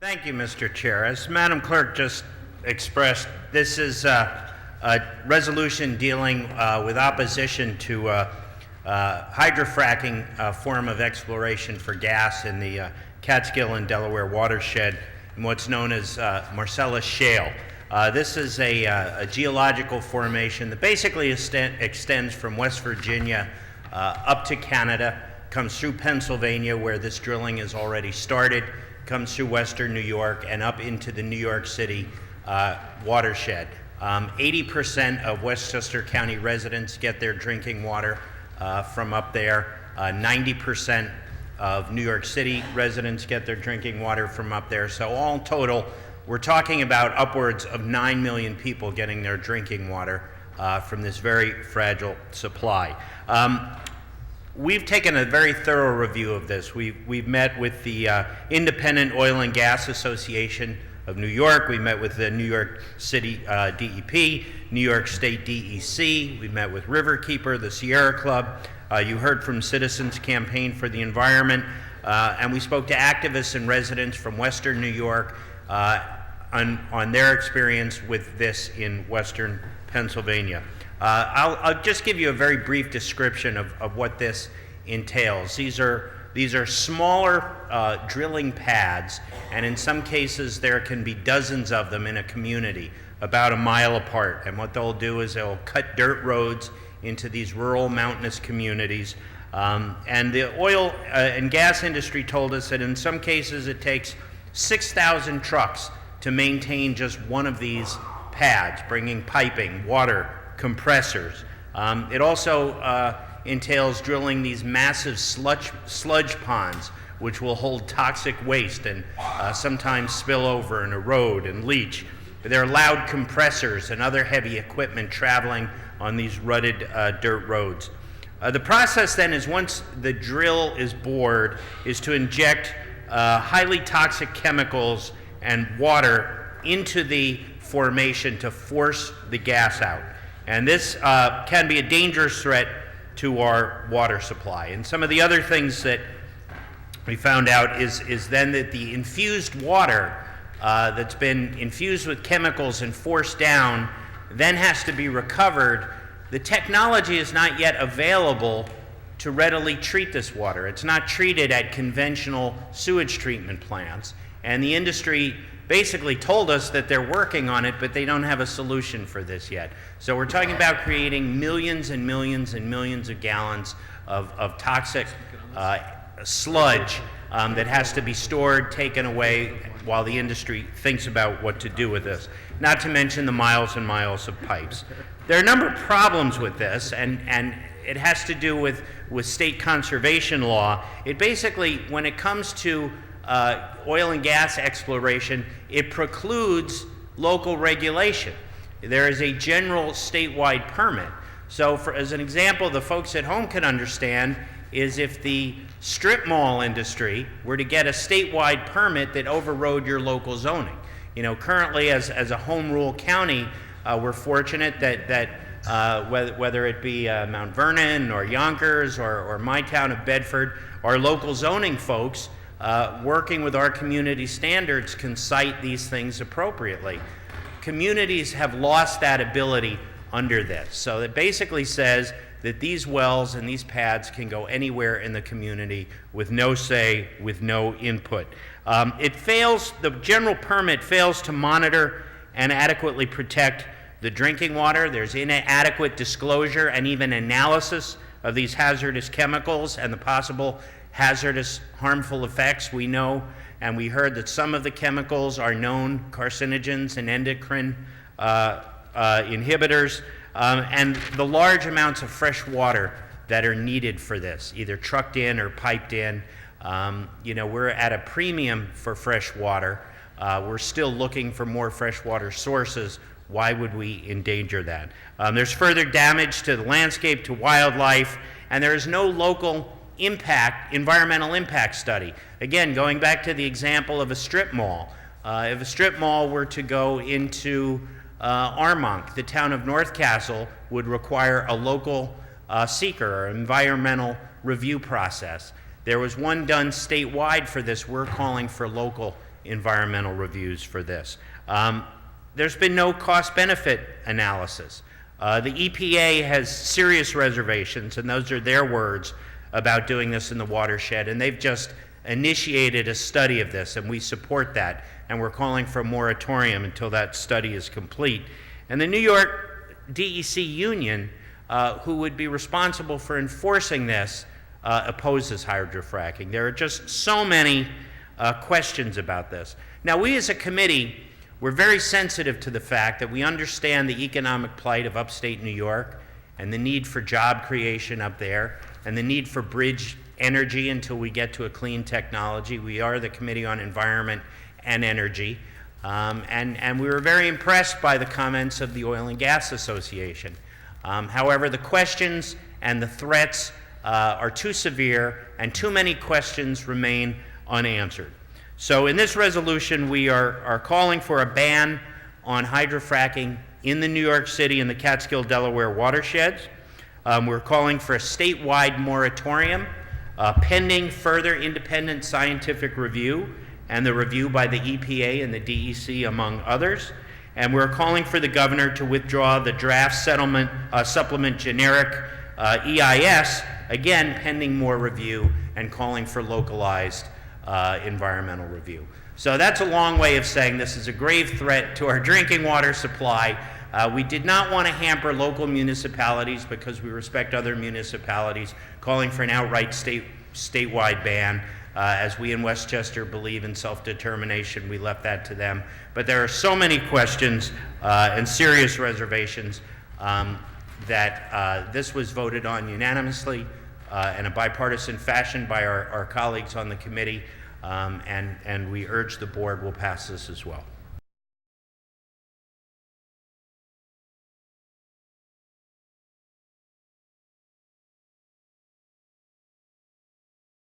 Thank you, Mr. Chair. As Madam Clerk just expressed, this is a resolution dealing with opposition to hydrofracking form of exploration for gas in the Catskill and Delaware watershed in what's known as Marcellus Shale. This is a geological formation that basically extends from West Virginia up to Canada, comes through Pennsylvania where this drilling is already started, comes through western New York and up into the New York City watershed. 80% of Westchester County residents get their drinking water from up there. 90% of New York City residents get their drinking water from up there. So all total, we're talking about upwards of 9 million people getting their drinking water from this very fragile supply. We've taken a very thorough review of this. We've met with the Independent Oil and Gas Association of New York. We met with the New York City DEP, New York State DEC. We met with Riverkeeper, the Sierra Club. You heard from Citizens Campaign for the Environment. And we spoke to activists and residents from Western New York on their experience with this in Western Pennsylvania. I'll just give you a very brief description of what this entails. These are smaller drilling pads, and in some cases there can be dozens of them in a community about a mile apart. And what they'll do is they'll cut dirt roads into these rural mountainous communities. And the oil and gas industry told us that in some cases it takes 6,000 trucks to maintain just one of these pads, bringing piping, water, compressors. It also entails drilling these massive sludge ponds, which will hold toxic waste and sometimes spill over and erode and leach. There are loud compressors and other heavy equipment traveling on these rutted dirt roads. The process then is, once the drill is bored, is to inject highly toxic chemicals and water into the formation to force the gas out. And this can be a dangerous threat to our water supply. And some of the other things that we found out is then that the infused water that's been infused with chemicals and forced down then has to be recovered. The technology is not yet available to readily treat this water. It's not treated at conventional sewage treatment plants. And the industry basically told us that they're working on it, but they don't have a solution for this yet. So we're talking about creating millions and millions and millions of gallons of toxic sludge that has to be stored, taken away, while the industry thinks about what to do with this. Not to mention the miles and miles of pipes. There are a number of problems with this, and it has to do with state conservation law. It basically, when it comes to oil and gas exploration, it precludes local regulation. There is a general statewide permit. So as an example, the folks at home can understand is if the strip mall industry were to get a statewide permit that overrode your local zoning. You know, currently as a home rule county, we're fortunate that whether it be Mount Vernon or Yonkers or my town of Bedford, our local zoning folks working with our community standards can cite these things appropriately. Communities have lost that ability under this. So it basically says that these wells and these pads can go anywhere in the community with no say, with no input. The general permit fails to monitor and adequately protect the drinking water. There's inadequate disclosure and even analysis of these hazardous chemicals and the possible hazardous, harmful effects. We know and we heard that some of the chemicals are known carcinogens and endocrine inhibitors, and the large amounts of fresh water that are needed for this, either trucked in or piped in. We're at a premium for fresh water. We're still looking for more freshwater sources. Why would we endanger that? There's further damage to the landscape, to wildlife, and there is no local environmental impact study. Again, going back to the example of a strip mall. If a strip mall were to go into Armonk, the town of North Castle would require a local seeker or environmental review process. There was one done statewide for this. We're calling for local environmental reviews for this. There's been no cost-benefit analysis. The EPA has serious reservations, and those are their words, about doing this in the watershed, and they've just initiated a study of this, and we support that, and we're calling for a moratorium until that study is complete. And the New York DEC union, who would be responsible for enforcing this, opposes hydrofracking. There are just so many questions about this. Now, we as a committee, we're very sensitive to the fact that we understand the economic plight of upstate New York and the need for job creation up there and the need for bridge energy until we get to a clean technology. We are the Committee on Environment and Energy. And we were very impressed by the comments of the Oil and Gas Association. However, the questions and the threats are too severe, and too many questions remain unanswered. So in this resolution, we are calling for a ban on hydrofracking in the New York City and the Catskill, Delaware watersheds. We're calling for a statewide moratorium pending further independent scientific review and the review by the EPA and the DEC, among others. And we're calling for the governor to withdraw the draft settlement supplement generic EIS, again pending more review and calling for localized environmental review. So that's a long way of saying this is a grave threat to our drinking water supply. We did not want to hamper local municipalities because we respect other municipalities, calling for an outright statewide ban. As we in Westchester believe in self-determination, we left that to them. But there are so many questions and serious reservations that this was voted on unanimously in a bipartisan fashion by our colleagues on the committee, and we urge the board will pass this as well.